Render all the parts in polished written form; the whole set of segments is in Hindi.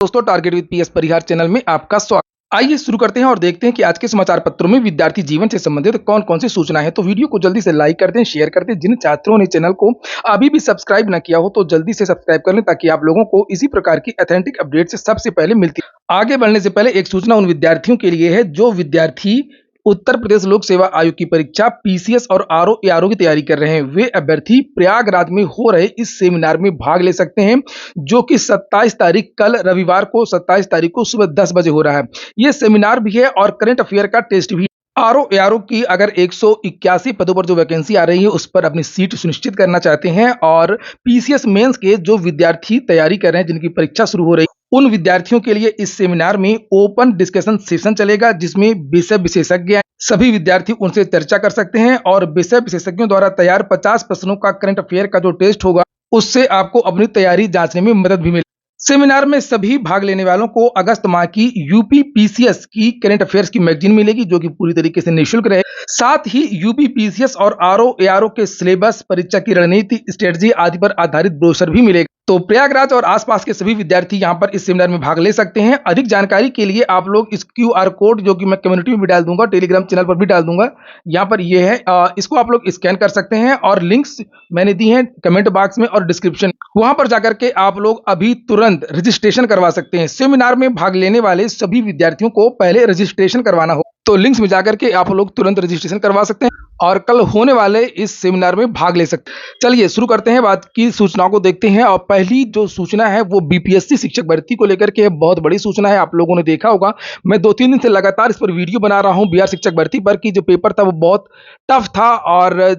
दोस्तों, target with PS Parihar channel में आपका स्वागत। आइए शुरू करते हैं और देखते हैं कि आज के समाचार पत्रों में विद्यार्थी जीवन से संबंधित कौन कौन सी सूचनाएं हैं। तो वीडियो को जल्दी से लाइक कर दें, शेयर कर दें। जिन छात्रों ने चैनल को अभी भी सब्सक्राइब न किया हो तो जल्दी से सब्सक्राइब कर लें, ताकि आप लोगों को इसी प्रकार की ऑथेंटिक अपडेट से सबसे पहले मिलती है। आगे बढ़ने से पहले एक सूचना उन विद्यार्थियों के लिए है जो विद्यार्थी उत्तर प्रदेश लोक सेवा आयोग की परीक्षा पीसीएस और आरओ एआरओ की तैयारी कर रहे हैं। वे अभ्यर्थी प्रयागराज में हो रहे इस सेमिनार में भाग ले सकते हैं, जो कि 27 तारीख कल रविवार को 27 तारीख को सुबह 10 बजे हो रहा है। यह सेमिनार भी है और करंट अफेयर का टेस्ट भी है। आरओ एआरओ की अगर 181 पदों पर जो वैकेंसी आ रही है उस पर अपनी सीट सुनिश्चित करना चाहते हैं, और पीसीएस मेंस के जो विद्यार्थी तैयारी कर रहे हैं, जिनकी परीक्षा शुरू हो रही है, उन विद्यार्थियों के लिए इस सेमिनार में ओपन डिस्कशन सेशन चलेगा, जिसमें विषय विशेषज्ञ सभी विद्यार्थी उनसे चर्चा कर सकते हैं। और विषय विशेषज्ञों द्वारा तैयार 50 प्रश्नों का करंट अफेयर का जो टेस्ट होगा, उससे आपको अपनी तैयारी जांचने में मदद भी मिलेगी। सेमिनार में सभी भाग लेने वालों को अगस्त माह की यूपी पीसीएस की करंट अफेयर्स की मैगजीन मिलेगी, जो कि पूरी तरीके से निःशुल्क रहे। साथ ही यूपी पीसीएस और आरओ एआरओ के सिलेबस, परीक्षा की रणनीति, स्ट्रेटजी आदि पर आधारित ब्रोशर भी मिलेगा। तो प्रयागराज और आसपास के सभी विद्यार्थी यहां पर इस सेमिनार में भाग ले सकते हैं। अधिक जानकारी के लिए आप लोग इस क्यूआर कोड, जो कि मैं कम्युनिटी में भी डाल दूंगा, टेलीग्राम चैनल पर भी डाल दूंगा, यहाँ पर ये है, इसको आप लोग स्कैन कर सकते हैं। और लिंक्स मैंने दी हैं कमेंट बॉक्स में और डिस्क्रिप्शन, वहां पर जाकर के आप लोग अभी तुरंत रजिस्ट्रेशन करवा सकते हैं। सेमिनार में भाग लेने वाले सभी विद्यार्थियों को पहले रजिस्ट्रेशन करवाना हो, तो लिंक्स में जाकर के आप लोग तुरंत रजिस्ट्रेशन करवा सकते हैं और कल होने वाले इस सेमिनार में भाग ले सकते हैं। चलिए शुरू करते हैं, बात की सूचनाओं को देखते हैं। और पहली जो सूचना है वो बीपीएससी शिक्षक भर्ती को लेकर के है। बहुत बड़ी सूचना है, आप लोगों ने देखा होगा, मैं 2-3 दिन से लगातार इस पर वीडियो बना रहा हूं। बिहार शिक्षक भर्ती पर की जो पेपर था वो बहुत टफ था, और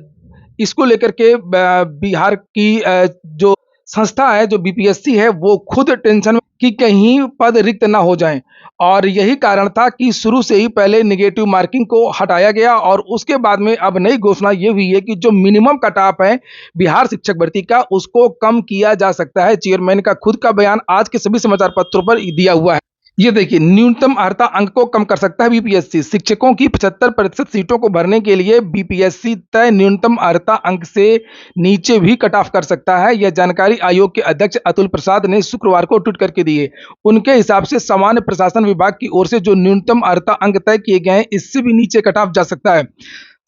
इसको लेकर के बिहार की जो संस्था है, जो बीपीएससी है, वो खुद टेंशन में कि कहीं पद रिक्त ना हो जाएं। और यही कारण था कि शुरू से ही पहले नेगेटिव मार्किंग को हटाया गया, और उसके बाद में अब नई घोषणा ये हुई है कि जो मिनिमम कट ऑफ है बिहार शिक्षक भर्ती का, उसको कम किया जा सकता है। चेयरमैन का खुद का बयान आज के सभी समाचार पत्रों पर दिया हुआ है। ये देखिए, न्यूनतम अर्हता अंक को कम कर सकता है बीपीएससी। शिक्षकों की 75% सीटों को भरने के लिए बीपीएससी तय न्यूनतम अर्हता अंक से नीचे भी कट ऑफ कर सकता है। यह जानकारी आयोग के अध्यक्ष अतुल प्रसाद ने शुक्रवार को ट्वीट करके दी है। उनके हिसाब से सामान्य प्रशासन विभाग की ओर से जो न्यूनतम अर्हता अंक तय किए गए हैं, इससे भी नीचे कट ऑफ जा सकता है।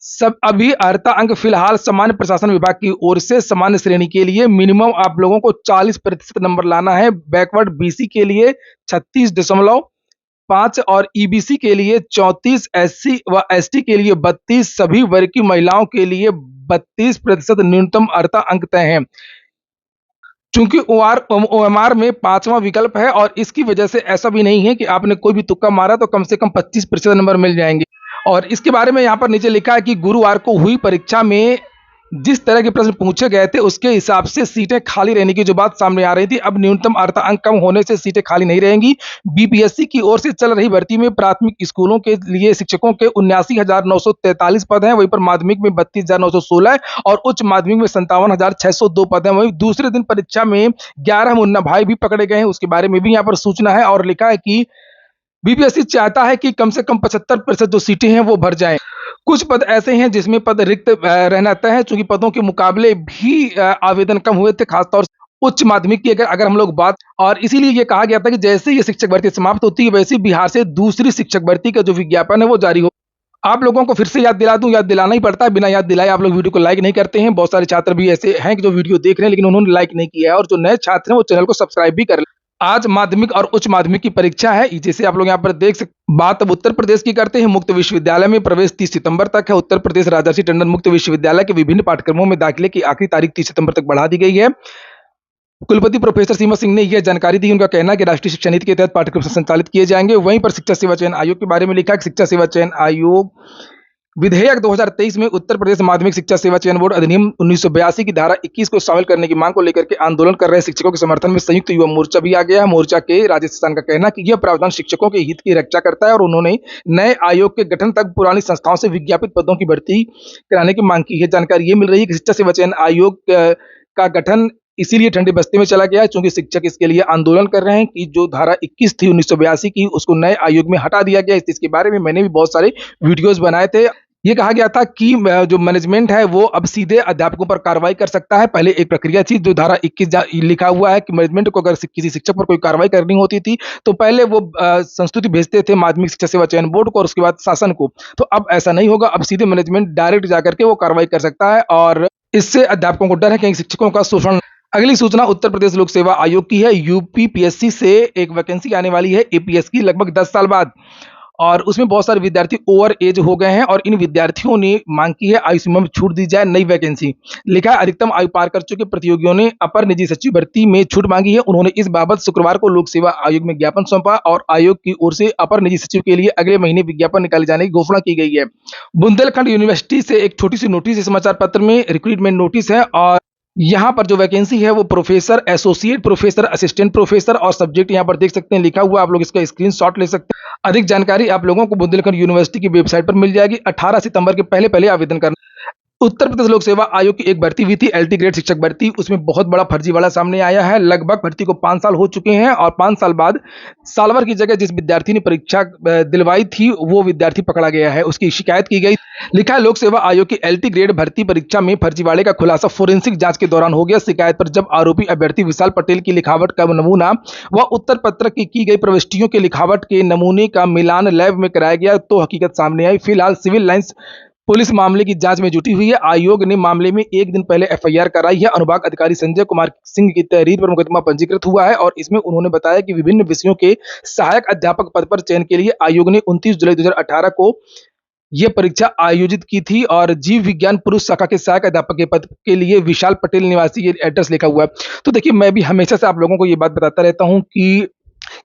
सब अभी अर्हता अंक फिलहाल सामान्य प्रशासन विभाग की ओर से सामान्य श्रेणी के लिए मिनिमम आप लोगों को 40% नंबर लाना है। बैकवर्ड बीसी के लिए 36.5 और ईबीसी के लिए 34, एससी व एसटी के लिए 32, सभी वर्ग की महिलाओं के लिए 32% न्यूनतम अर्हता अंक तय है। चूंकि ओएमआर में 5वां विकल्प है, और इसकी वजह से ऐसा भी नहीं है कि आपने कोई भी तुक्का मारा तो कम से कम 25% नंबर मिल जाएंगे। और इसके बारे में यहाँ पर नीचे लिखा है कि गुरुवार को हुई परीक्षा में जिस तरह के प्रश्न पूछे गए थे, उसके हिसाब से सीटें खाली रहने की जो बात सामने आ रही थी, अब न्यूनतम अर्हता अंक कम होने से सीटें खाली नहीं रहेंगी। बीपीएससी की ओर से चल रही भर्ती में प्राथमिक स्कूलों के लिए शिक्षकों के 79,943 पद हैं, वहीं पर माध्यमिक में 32,916 और उच्च माध्यमिक में 57,602 पद हैं। वहीं दूसरे दिन परीक्षा में 11 मुन्ना भाई भी पकड़े गए हैं, उसके बारे में भी यहाँ पर सूचना है। और लिखा है कि बीपीएससी चाहता है कि कम से कम 75% जो सीटें हैं वो भर जाएं। कुछ पद ऐसे हैं जिसमें पद रिक्त रहना तय है, चूंकि पदों के मुकाबले भी आवेदन कम हुए थे, खासतौर से उच्च माध्यमिक की अगर हम लोग बात, और इसीलिए ये कहा गया था कि जैसे ये शिक्षक भर्ती समाप्त होती है, वैसे बिहार से दूसरी शिक्षक भर्ती का जो विज्ञापन है वो जारी हो। आप लोगों को फिर से याद दिला दूं, याद दिलाना ही पड़ता है, बिना याद दिलाए आप लोग वीडियो को लाइक नहीं करते हैं। बहुत सारे छात्र भी ऐसे हैं कि जो वीडियो देख रहे हैं लेकिन उन्होंने लाइक नहीं किया है, और जो नए छात्र हैं वो चैनल को सब्सक्राइब भी कर लें। आज माध्यमिक और उच्च माध्यमिक की परीक्षा है, जैसे आप लोग यहाँ पर देख सकते। बात अब उत्तर प्रदेश की करते हैं। मुक्त विश्वविद्यालय में प्रवेश 30 सितंबर तक है। उत्तर प्रदेश राजर्षि टंडन मुक्त विश्वविद्यालय के विभिन्न पाठ्यक्रमों में दाखिले की आखिरी तारीख 30 सितंबर तक बढ़ा दी गई है। कुलपति प्रोफेसर सीमा सिंह ने यह जानकारी दी। उनका कहना है कि राष्ट्रीय शिक्षा नीति के तहत पाठ्यक्रम संचालित किए जाएंगे। वहीं पर शिक्षा सेवा चयन आयोग के बारे में लिखा है कि शिक्षा सेवा चयन आयोग विधेयक 2023 में उत्तर प्रदेश माध्यमिक शिक्षा सेवा चयन बोर्ड अधिनियम 1982 की धारा 21 को शामिल करने की मांग को लेकर के आंदोलन कर रहे शिक्षकों के समर्थन में संयुक्त युवा मोर्चा भी आ गया है। मोर्चा के राजेश किसान का कहना है कि यह प्रावधान शिक्षकों के हित की रक्षा करता है, और उन्होंने नए आयोग के गठन तक पुरानी संस्थाओं से विज्ञापित पदों की भर्ती कराने की मांग की है। जानकारी ये मिल रही है कि शिक्षा सेवा चयन आयोग का गठन इसीलिए ठंडे बस्ते में चला गया है, क्योंकि शिक्षक इसके लिए आंदोलन कर रहे हैं कि जो धारा 21 थी 1982 की, उसको नए आयोग में हटा दिया गया। इसके बारे में मैंने भी बहुत सारे वीडियोस बनाए थे। ये कहा गया था कि जो मैनेजमेंट है वो अब सीधे अध्यापकों पर कार्रवाई कर सकता है। पहले एक प्रक्रिया थी जो धारा 21 लिखा हुआ है कि मैनेजमेंट को अगर किसी शिक्षक पर कोई कार्रवाई करनी होती थी तो पहले वो संस्तुति भेजते थे माध्यमिक शिक्षा सेवा चयन बोर्ड को और उसके बाद शासन को। तो अब ऐसा नहीं होगा, अब सीधे मैनेजमेंट डायरेक्ट जाकर के वो कार्रवाई कर सकता है और इससे अध्यापकों को डर है कि शिक्षकों का शोषण। अगली सूचना उत्तर प्रदेश लोक सेवा आयोग की है। यूपी पीएससी से एक वैकेंसी आने वाली है एपीएस की लगभग 10 साल बाद और उसमें बहुत सारे विद्यार्थी ओवर एज हो गए हैं और इन विद्यार्थियों ने मांग की है आयु सीमा में छूट दी जाए, नई वैकेंसी। लिखा है अधिकतम आयु पार कर चुके प्रतियोगियों ने अपर निजी सचिव भर्ती में छूट मांगी है। उन्होंने इस बाबत शुक्रवार को लोक सेवा आयोग में ज्ञापन सौंपा और आयोग की ओर से अपर निजी सचिव के लिए अगले महीने विज्ञापन निकाले जाने की घोषणा की गई है। बुंदेलखंड यूनिवर्सिटी से एक छोटी सी नोटिस समाचार पत्र में रिक्रूटमेंट नोटिस है और यहाँ पर जो वैकेंसी है वो professor, associate professor, assistant professor और सब्जेक्ट यहाँ पर देख सकते हैं लिखा हुआ, आप लोग इसका स्क्रीनशॉट ले सकते हैं। अधिक जानकारी आप लोगों को बुंदेलखंड यूनिवर्सिटी की वेबसाइट पर मिल जाएगी। 18 सितंबर के पहले आवेदन करना। उत्तर प्रदेश लोक सेवा आयोग की एक भर्ती हुई थी एलटी ग्रेड शिक्षक भर्ती, उसमें बहुत बड़ा फर्जीवाड़ा सामने आया है। लगभग भर्ती को 5 साल हो चुके हैं और 5 साल बाद साल भर की जगह जिस विद्यार्थी ने परीक्षा दिलवाई थी वो विद्यार्थी पकड़ा गया है, उसकी शिकायत की गई। लिखा है लोक सेवा आयोग की एलटी ग्रेड भर्ती परीक्षा में फर्जीवाड़े का खुलासा फोरेंसिक जांच के दौरान हो गया। शिकायत पर जब आरोपी अभ्यर्थी विशाल पटेल की लिखावट का नमूना व उत्तर पत्र की गई प्रविष्टियों के लिखावट के नमूने का मिलान लैब में कराया गया तो हकीकत सामने आई। फिलहाल सिविल लाइंस पुलिस मामले की जांच में जुटी हुई है। आयोग ने मामले में एक दिन पहले एफआईआर कराई है। अनुभाग अधिकारी संजय कुमार सिंह की तहरीर पर मुकदमा पंजीकृत हुआ है और इसमें उन्होंने बताया कि विभिन्न विषयों के सहायक अध्यापक पद पर चयन के लिए आयोग ने 29 जुलाई 2018 को यह परीक्षा आयोजित की थी और जीव विज्ञान पुरुष शाखा के सहायक अध्यापक के पद के लिए विशाल पटेल निवासी ये एड्रेस लिखा हुआ है। तो देखिए, मैं भी हमेशा से आप लोगों को ये बात बताता रहता हूँ कि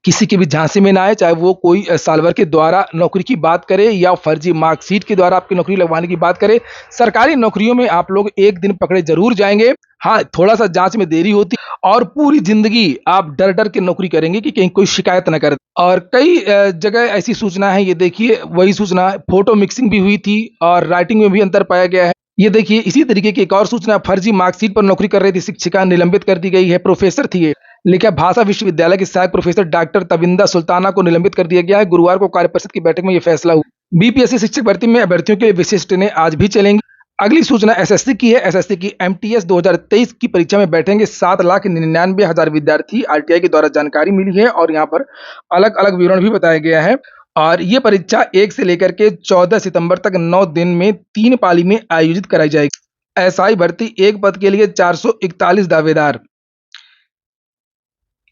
किसी की भी झांसे में ना आए, चाहे वो कोई साल भर के द्वारा नौकरी की बात करे या फर्जी मार्कशीट के द्वारा आपकी नौकरी लगवाने की बात करे। सरकारी नौकरियों में आप लोग एक दिन पकड़े जरूर जाएंगे। हाँ, थोड़ा सा जांच में देरी होती और पूरी जिंदगी आप डर डर के नौकरी करेंगे कि कहीं कोई शिकायत न करे। और कई जगह ऐसी सूचना है, ये देखिए वही सूचना, फोटो मिक्सिंग भी हुई थी और राइटिंग में भी अंतर पाया गया है। ये देखिए इसी तरीके की एक और सूचना, फर्जी मार्कशीट पर नौकरी कर रही थी शिक्षिका, निलंबित कर दी गई है। प्रोफेसर थी ये, लिखा भाषा विश्वविद्यालय की सहायक प्रोफेसर डॉक्टर तविंदा सुल्ताना को निलंबित कर दिया गया है। गुरुवार को कार्य परिषद की बैठक में यह फैसला हुआ। बीपीएससी शिक्षक भर्ती में अभ्यर्थियों के लिए विशेष ट्रेनें आज भी चलेंगी। अगली सूचना एसएससी की है। एसएससी की एमटीएस 2023 की परीक्षा में बैठेंगे 7,99,000 विद्यार्थी, आरटीआई के द्वारा जानकारी मिली है और यहाँ पर अलग अलग विवरण भी बताया गया है। और ये परीक्षा 1 से लेकर के 14 सितंबर तक 9 दिन में 3 पाली में आयोजित कराई जाएगी। एसआई भर्ती एक पद के लिए 441 दावेदार।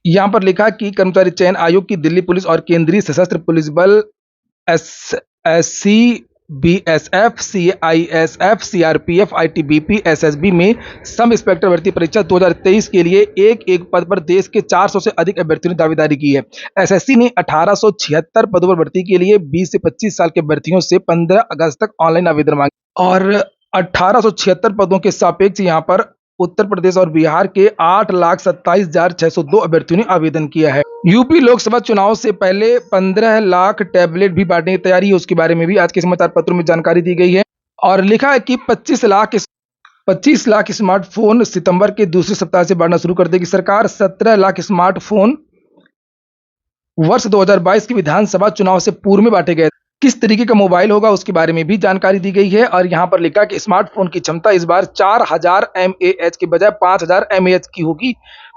यहाँ पर लिखा कि कर्मचारी चयन आयोग की दिल्ली पुलिस और केंद्रीय सशस्त्र पुलिस बल SSC, BSF, CISF, CRPF, ITBP, SSB में सब इंस्पेक्टर भर्ती परीक्षा 2023 के लिए एक पद पर देश के 400 से अधिक अभ्यर्थियों ने दावेदारी की है। एसएससी ने 1876 पदों पर भर्ती के लिए 20 से 25 साल के अभ्यर्थियों से 15 अगस्त तक ऑनलाइन आवेदन मांगे और 1876 पदों के सापेक्ष यहाँ पर उत्तर प्रदेश और बिहार के 8,27,602 अभ्यर्थियों ने आवेदन किया है। यूपी लोकसभा चुनाव से पहले 15 लाख टैबलेट भी बांटने की तैयारी है, उसके बारे में भी आज के समाचार पत्रों में जानकारी दी गई है और लिखा है कि 25 लाख स्मार्टफोन सितंबर के दूसरे सप्ताह से बांटना शुरू कर देगी सरकार। 17 लाख स्मार्टफोन वर्ष 2022 के विधानसभा चुनाव से पूर्व में बांटे गए। किस तरीके का मोबाइल होगा उसके बारे में भी जानकारी दी गई है और यहाँ पर लिखा कि स्मार्टफोन की क्षमता इस बार 4000 mAh के बजाय 5000 mAh की होगी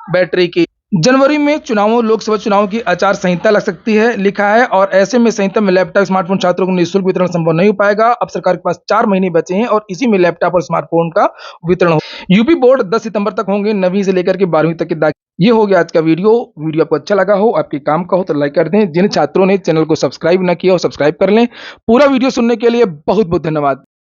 बैटरी की। जनवरी में लोकसभा चुनाव की आचार संहिता लग सकती है, लिखा है और ऐसे में संहिता में लैपटॉप स्मार्टफोन छात्रों को निःशुल्क वितरण संभव नहीं हो पाएगा। अब सरकार के पास 4 महीने बचे हैं और इसी में लैपटॉप और स्मार्टफोन का वितरण हो। यूपी बोर्ड 10 सितंबर तक होंगे 9वीं से लेकर के 12वीं तक के दाखिले। ये हो गया आज का वीडियो आपको अच्छा लगा हो, आपके काम का हो तो लाइक कर दें। जिन छात्रों ने चैनल को सब्सक्राइब न किया हो सब्सक्राइब कर लें। पूरा वीडियो सुनने के लिए बहुत बहुत धन्यवाद।